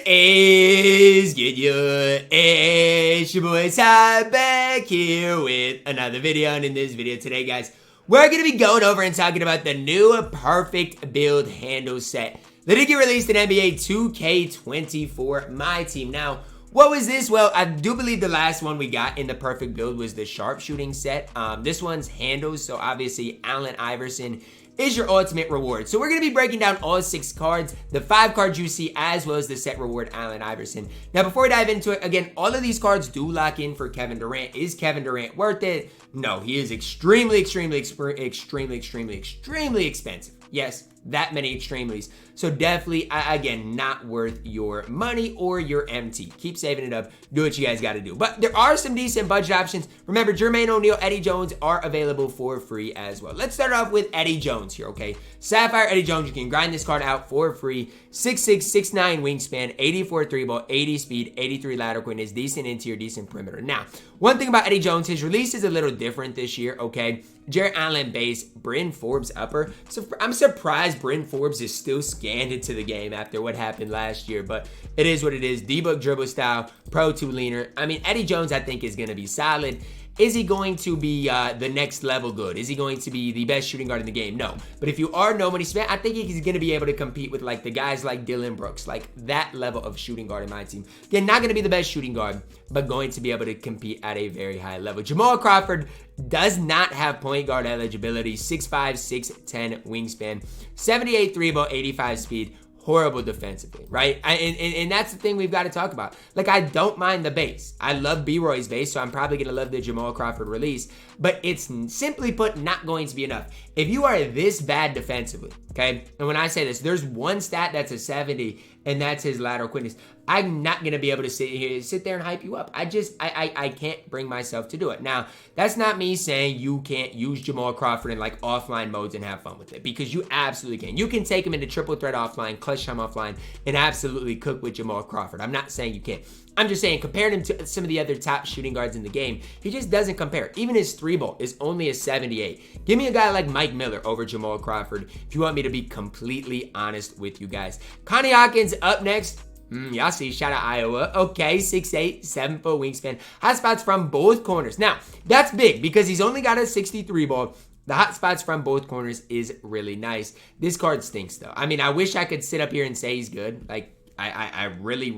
is good, yo? It's your boy Ty back here with another video, and in this video today, guys, we're going to be going over and talking about the new perfect build handle set that did get released in NBA 2K24 MyTEAM. Now, what was this? Well, I do believe the last one we got in the perfect build was the sharpshooting set. This one's handles, so obviously Allen Iverson is your ultimate reward. So we're going to be breaking down all 6 cards, the 5 cards you see, as well as the set reward Allen Iverson. Now, before we dive into it, again, all of these cards do lock in for Kevin Durant. Is Kevin Durant worth it? No, he is extremely expensive. Yes, that many extremelies. So definitely, again, not worth your money or your MT. Keep saving it up. Do what you guys got to do. But there are some decent budget options. Remember, Jermaine O'Neal, Eddie Jones are available for free as well. Let's start off with Eddie Jones here, okay? Sapphire Eddie Jones, you can grind this card out for free. 6'6", 6'9" wingspan, 84 3-ball, 80 speed, 83 lateral quickness, decent interior, decent perimeter. Now, one thing about Eddie Jones, his release is a little different this year, okay? Jarrett Allen base, Bryn Forbes upper. So I'm surprised Bryn Forbes is still scanned into the game after what happened last year, but it is what it is. D-book dribble style, Pro 2 leaner. I mean, Eddie Jones, I think, is going to be solid. Is he going to be the next level good? Is he going to be the best shooting guard in the game? No. But if you are nobody Smith, I think he's going to be able to compete with like the guys like Dylan Brooks, like that level of shooting guard in my team. Again, not going to be the best shooting guard, but going to be able to compete at a very high level. Jamal Crawford does not have point guard eligibility. 6'5", 6'10" wingspan, 78 3-ball, 85 speed. Horrible defensively, right? And that's the thing we've got to talk about. Like, I don't mind the base. I love B-Roy's base, so I'm probably going to love the Jamal Crawford release. But it's simply put not going to be enough. If you are this bad defensively, okay? And when I say this, there's one stat that's a 70, and that's his lateral quickness. I'm not going to be able to sit there and hype you up. I can't bring myself to do it. Now, that's not me saying you can't use Jamal Crawford in like offline modes and have fun with it, because you absolutely can. You can take him into triple threat offline, clutch time offline, and absolutely cook with Jamal Crawford. I'm not saying you can't. I'm just saying, comparing him to some of the other top shooting guards in the game, he just doesn't compare. Even his 3-ball is only a 78. Give me a guy like Mike Miller over Jamal Crawford if you want me to be completely honest with you guys. Connie Hawkins up next. Y'all see, shout out Iowa. Okay, 6'8", 7-foot wingspan. Hot spots from both corners. Now, that's big because he's only got a 63 ball. The hot spots from both corners is really nice. This card stinks, though. I mean, I wish I could sit up here and say he's good. Like, I really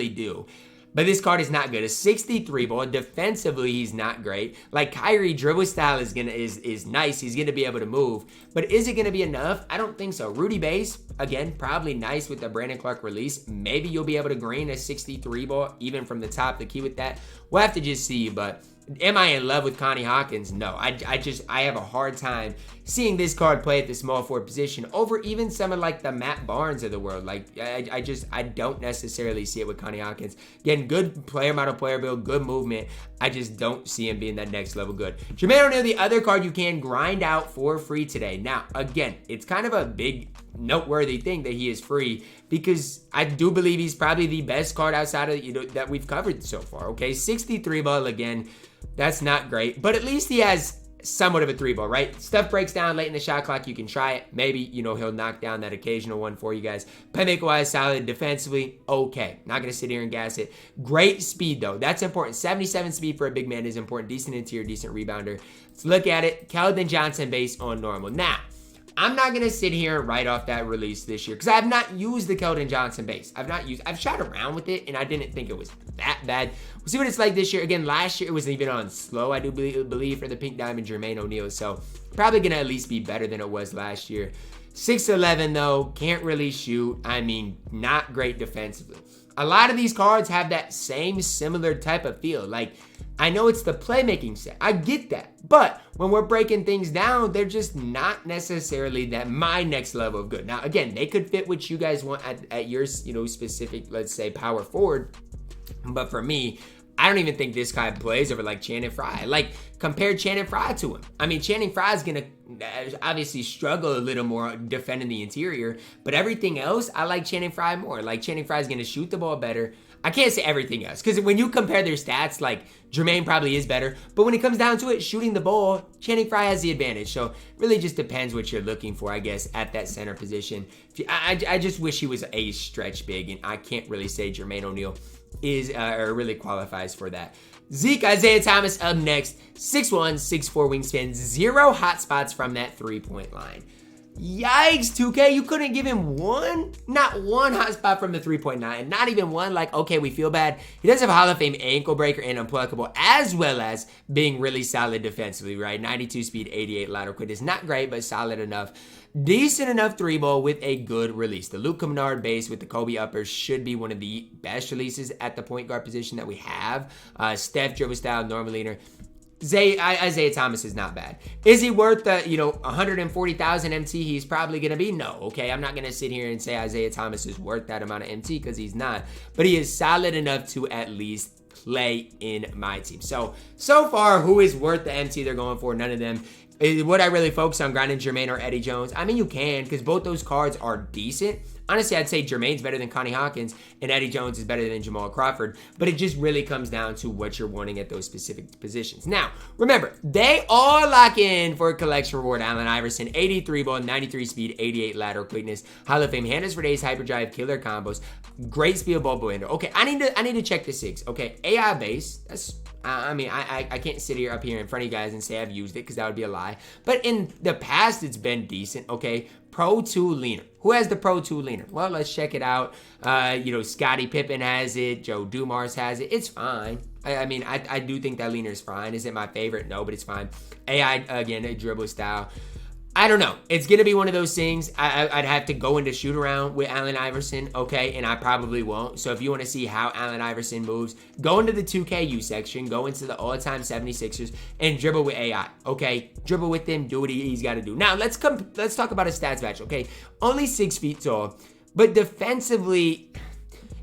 do. But this card is not good. A 63 ball. Defensively, he's not great. Like Kyrie, dribble style is nice. He's gonna be able to move. But is it gonna be enough? I don't think so. Rudy base, again, probably nice with the Brandon Clark release. Maybe you'll be able to green a 63 ball, even from the top. The key with that, we'll have to just see. But am I in love with Connie Hawkins? No. I have a hard time seeing this card play at the small forward position over even some of like the Matt Barnes of the world. Like, I don't necessarily see it with Connie Hawkins. Again, good player model, player build, good movement. I just don't see him being that next level good. Jermaine O'Neal, the other card you can grind out for free today. Now, again, it's kind of a big noteworthy thing that he is free, because I do believe he's probably the best card outside of, that we've covered so far. Okay, 63 ball again. That's not great, but at least he has somewhat of a 3-ball, right? Stuff breaks down late in the shot clock. You can try it. Maybe, he'll knock down that occasional one for you guys. Playmaker-wise, solid. Defensively, okay. Not going to sit here and gas it. Great speed, though. That's important. 77 speed for a big man is important. Decent interior, decent rebounder. Let's look at it. Keldon Johnson base on normal. Now, I'm not going to sit here and write off that release this year, because I have not used the Keldon Johnson base. I've shot around with it, and I didn't think it was that bad. We'll see what it's like this year. Again, last year it was even on slow, I do believe, for the Pink Diamond Jermaine O'Neal. So probably going to at least be better than it was last year. 6'11", though, can't really shoot. I mean, not great defensively. A lot of these cards have that same similar type of feel. Like, I know it's the playmaking set. I get that. But when we're breaking things down, they're just not necessarily that my next level of good. Now, again, they could fit what you guys want at your, specific, let's say, power forward. But for me, I don't even think this guy plays over like Channing Frye. Like, compare Channing Frye to him. I mean, Channing Frye is going to obviously struggle a little more defending the interior, but everything else, I like Channing Frye more. Like, Channing Frye is going to shoot the ball better. I can't say everything else, because when you compare their stats, like, Jermaine probably is better, but when it comes down to it, shooting the ball, Channing Frye has the advantage. So really just depends what you're looking for, I guess, at that center position. I just wish he was a stretch big, and I can't really say Jermaine O'Neal is or really qualifies for that. Zeke, Isiah Thomas up next. 6'1", 6'4" wingspan, 0 hot spots from that three-point line. Yikes, 2K, you couldn't give him one? Not one hot spot from the three-point line. Not even one. Like, okay, we feel bad. He does have a Hall of Fame ankle breaker and unpluckable, as well as being really solid defensively, right? 92 speed, 88 lateral quickness. Not great, but solid enough. Decent enough three ball with a good release. The Luke Kennard base with the Kobe uppers should be one of the best releases at the point guard position that we have. Steph dribble style, normal leaner. Isiah Thomas is not bad. Is he worth the 140,000 MT he's probably going to be? No, okay? I'm not going to sit here and say Isiah Thomas is worth that amount of MT, because he's not. But he is solid enough to at least play in my team. So far, who is worth the MT they're going for? None of them. Would I really focus on grinding Jermaine or Eddie Jones? I mean, you can, because both those cards are decent. Honestly, I'd say Jermaine's better than Connie Hawkins, and Eddie Jones is better than Jamal Crawford, but it just really comes down to what you're wanting at those specific positions. Now, remember, they all lock in for a collection reward. Allen Iverson, 83 ball, 93 speed, 88 lateral quickness, Hall of Fame handles for days, hyperdrive, killer combos, great speed ball blender. Okay, I need to check the 6. Okay, AI base, that's... I mean, I can't sit here up here in front of you guys and say I've used it, because that would be a lie. But in the past, it's been decent, okay? Pro 2 leaner. Who has the Pro 2 leaner? Well, let's check it out. Scottie Pippen has it. Joe Dumars has it. It's fine. I mean, I do think that leaner is fine. Is it my favorite? No, but it's fine. AI, again, a dribble style. I don't know. It's going to be one of those things. I'd have to go into shoot around with Allen Iverson, okay? And I probably won't. So if you want to see how Allen Iverson moves, go into the 2KU section, go into the all-time 76ers, and dribble with AI, okay? Dribble with him, do what he's got to do. Now, let's talk about a stats match, okay? Only 6 feet tall, but defensively...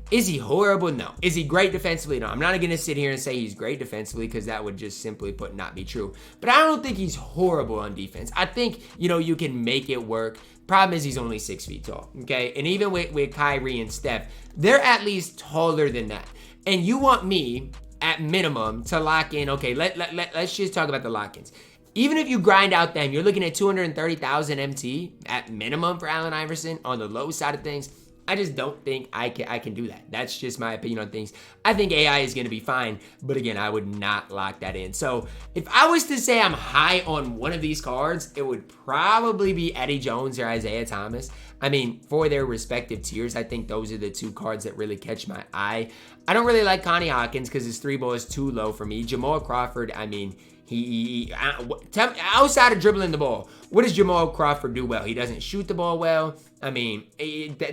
Is he horrible? No. Is he great defensively? No. I'm not going to sit here and say he's great defensively, because that would just simply put not be true. But I don't think he's horrible on defense. I think, you can make it work. Problem is he's only 6 feet tall, okay? And even with Kyrie and Steph, they're at least taller than that. And you want me, at minimum, to lock in, okay, let's just talk about the lock-ins. Even if you grind out them, you're looking at 230,000 MT at minimum for Allen Iverson on the low side of things. I just don't think I can do that. That's just my opinion on things. I think AI is going to be fine, but again, I would not lock that in. So if I was to say I'm high on one of these cards, it would probably be Eddie Jones or Isiah Thomas. I mean, for their respective tiers, I think those are the 2 cards that really catch my eye. I don't really like Connie Hawkins, because his 3 ball is too low for me. Jamal Crawford, I mean... outside of dribbling the ball, what does Jamal Crawford do well? He doesn't shoot the ball well. I mean,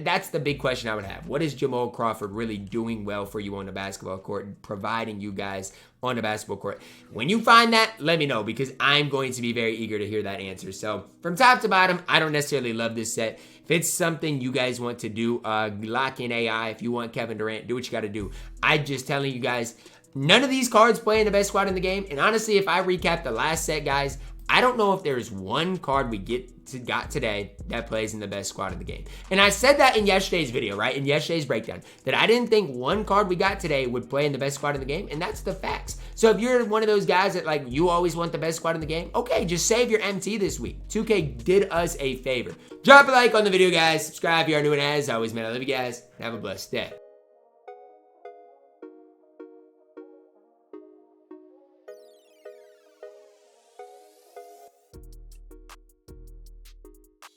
that's the big question I would have. What is Jamal Crawford really doing well for you on the basketball court, providing you guys on the basketball court? When you find that, let me know, because I'm going to be very eager to hear that answer. So from top to bottom, I don't necessarily love this set. If it's something you guys want to do, lock in AI. If you want Kevin Durant, do what you got to do. I'm just telling you guys, none of these cards play in the best squad in the game. And honestly, if I recap the last set, guys, I don't know if there's one card we got today that plays in the best squad in the game. And I said that in yesterday's video, right? In yesterday's breakdown, that I didn't think one card we got today would play in the best squad in the game. And that's the facts. So if you're one of those guys that, like, you always want the best squad in the game, okay, just save your MT this week. 2K did us a favor. Drop a like on the video, guys. Subscribe if you are new, and as always, man, I love you guys. Have a blessed day.